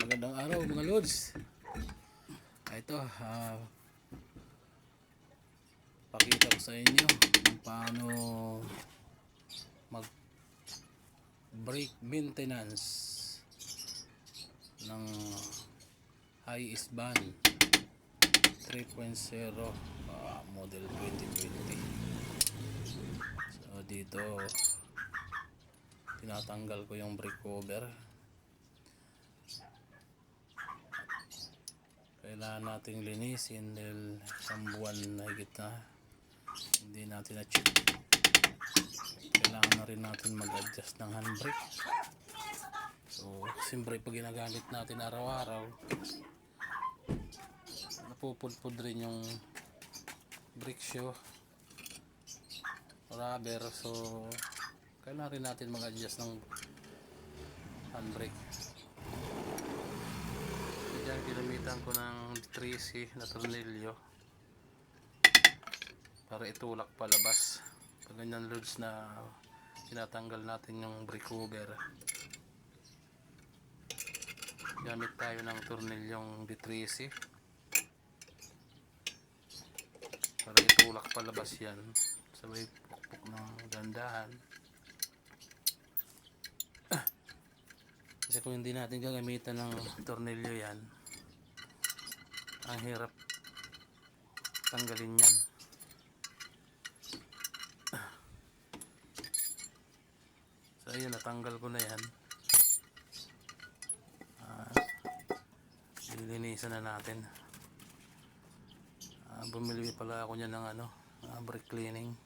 Magandang araw mga lods. Ito, pakita ko sa inyo kung paano mag brake maintenance ng Hiace-Van 3.0 model 2020. So dito tinatanggal ko yung brake cover. Kailangan nating linisin dahil isang buwan na higit na hindi natin na-check. Kailangan na rin natin mag-adjust ng handbrake. So siyempre pag ginagamit natin araw-araw, napupudpud rin yung brake shoe, rubber. So kailangan rin natin mag-adjust ng handbrake. Diyan ginamitan ko ng 3C na tornilyo para itulak palabas. Pag ganyan loads na tinatanggal natin yung brake cover, gamit tayo ng tornilyong D3C para itulak palabas yan. Sabay pukpuk ng dandahan. Kasi kung hindi natin gagamitan ng tornilyo yan, ang hirap tanggalin yan. So ayun, natanggal ko na yan. Lilinisan na natin. Bumili pala ako niya ng brake cleaning,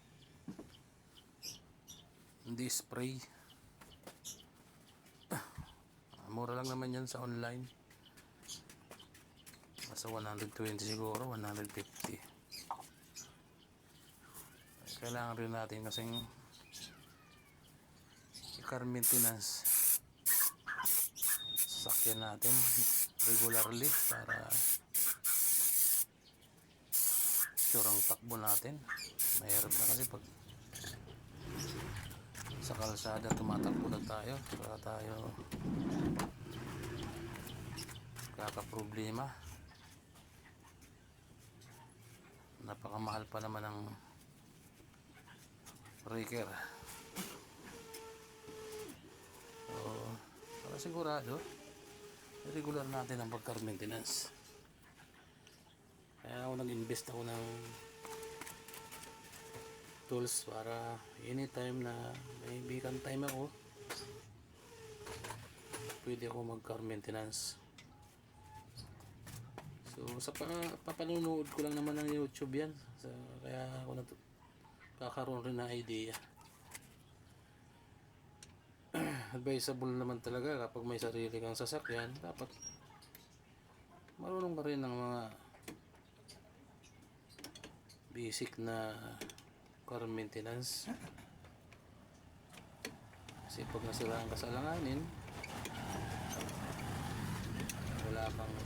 hindi spray. Mura lang naman yan sa online. Nasa 120 siguro, 150. Kailangan rin natin kasing i-car maintenance sasakyan natin regularly para sure ang takbo natin. Mahirap na kasi pag sa kalsada tumatakbo na tayo, para tayo kakaproblema. Napakamahal pa naman ang breaker. So para sigurado regular natin ang pag-car maintenance. Kaya ako nag-invest ako ng tools para anytime na may vacant time ako, pwede ako mag-car maintenance. So sa papanunood ko lang naman ng YouTube yan. So, kaya ako kakaroon rin na idea. Advisable naman talaga kapag may sarili kang sasakyan, dapat marunong ka rin ng mga basic na car maintenance. Kasi pag nasiraan ka sa alanganin, wala kang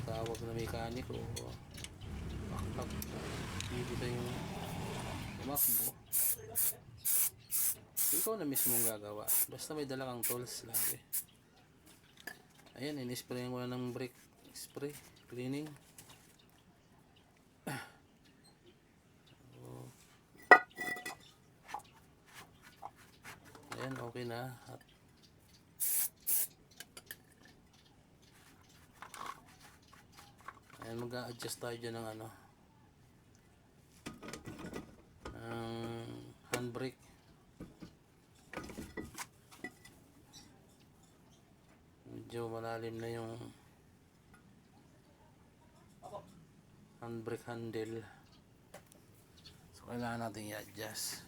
tawag na mekaniko, bakbak, hindi tayo tumakbo, ikaw na mismo gagawa. Basta may dala kang tools lagi. Ayan, in-spray ko na ng brake spray cleaning. Ayan, okay na. Ayan, mag-a-adjust tayo dyan ng ng handbrake. Medyo malalim na yung handbrake handle. So kailangan natin i-adjust.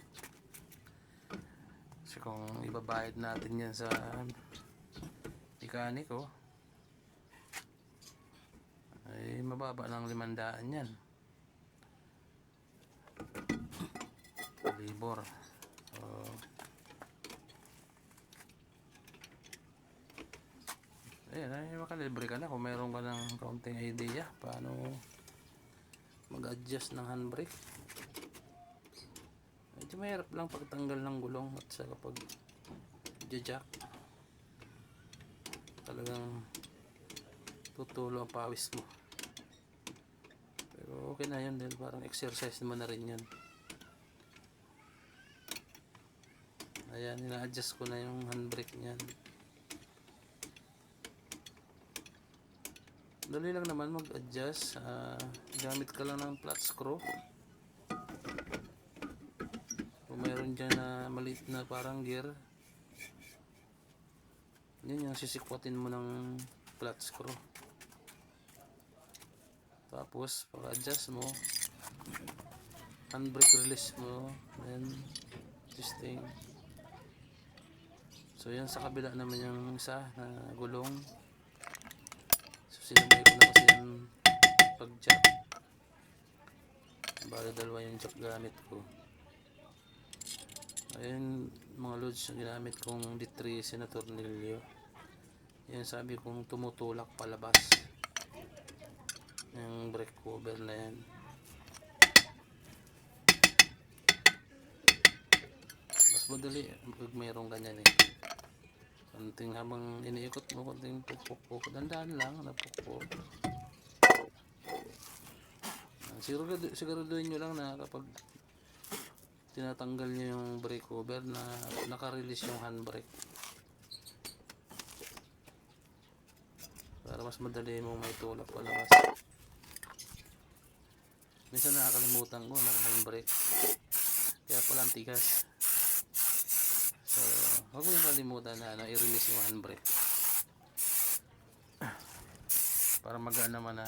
Kasi kung ibabayad natin yan sa mekaniko, ay mababa ng 500 yan. Libor. So ayan, ay makalibre ka na kung mayroon ka ng kaunting idea paano mag-adjust ng handbrake. Medyo mahirap lang pagtanggal ng gulong at saka pag jack. Talagang tutulo ang pawis mo. Pero okay na yun dahil parang exercise naman na rin yun. Ayan, ina-adjust ko na yung handbrake niyan. Dali lang naman mag-adjust. Gamit ka lang ng flat screw. Kung mayroon dyan na maliit na parang gear, yun yung sisikwatin mo ng flat screw. Tapos pag-adjust mo, handbrake release mo, then testing. So yan, sa kabila naman yung isa na gulong. So sinabay ko na kasi yung pag-jack. Bali dalawa yung jack gamit ko. Ayun mga loads yung ginamit kong D13 na tornilyo. Yan sabi kong tumutulak palabas yung brake cover na yan. Mas madali pag mayroong ganyan eh. Konting habang iniikot mo, konting pupuk-puk, dandan lang, napukpuk. Siguraduhin nyo lang na kapag tinatanggal nyo yung brake cover na naka-release yung handbrake, para mas madali mo may tulak palabas. Minsan nakakalimutan ko ng handbrake, kaya pala ang tigas. So huwag mo yung kalimutan na i-release yung handbrake para magaan naman na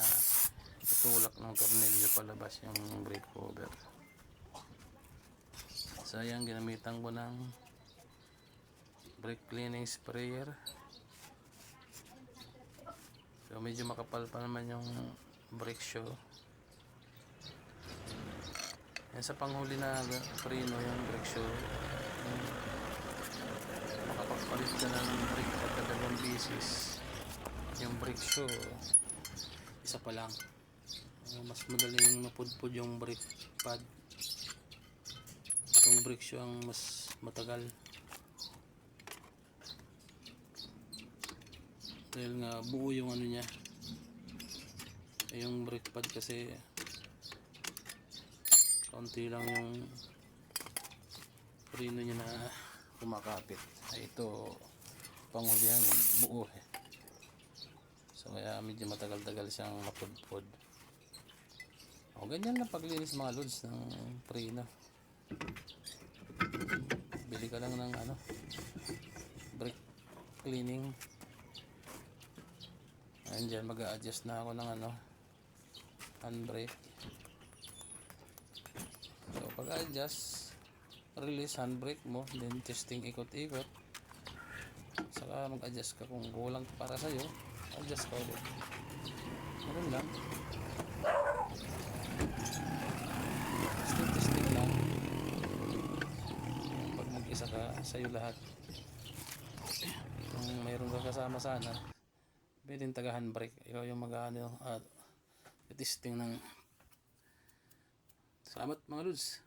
itulak ng tornilyo palabas yung brake cover. So ayan, ginamitan ko ng brake cleaning sprayer. So medyo makapal pa naman yung brake shoe. Yan sa panghuli na preno yung brake shoe. Makapagpalit ka ng brake pagka 2 beses. Yung brake shoe, isa pa lang. Mas madaling mapudpud yung brake pad. Itong brake shoe ang mas matagal. Dahil nga buo yung ano niya. Yung brake pad kasi kaunti lang yung preno niya na kumakapit. Ay ito panghulihan buo eh. So kaya medyo matagal-tagal siyang mapudpud. O ganyan lang paglinis mga loads ng preno. Bili ka lang ng ano, brake cleaning. Ayan dyan, mag-a-adjust na ako ng ano, handbrake. So pag-adjust, release handbrake mo, then testing ikot-ikot. Saka mag-adjust ka kung kulang para sa'yo, adjust ka ulit. Ganun lang. Testing lang. Pag mag-isa ka, sa'yo lahat. Kung mayroon ka kasama sana, pwedeng taga handbrake, ikaw yung mag-ano, testing ng. Salamat mga lods.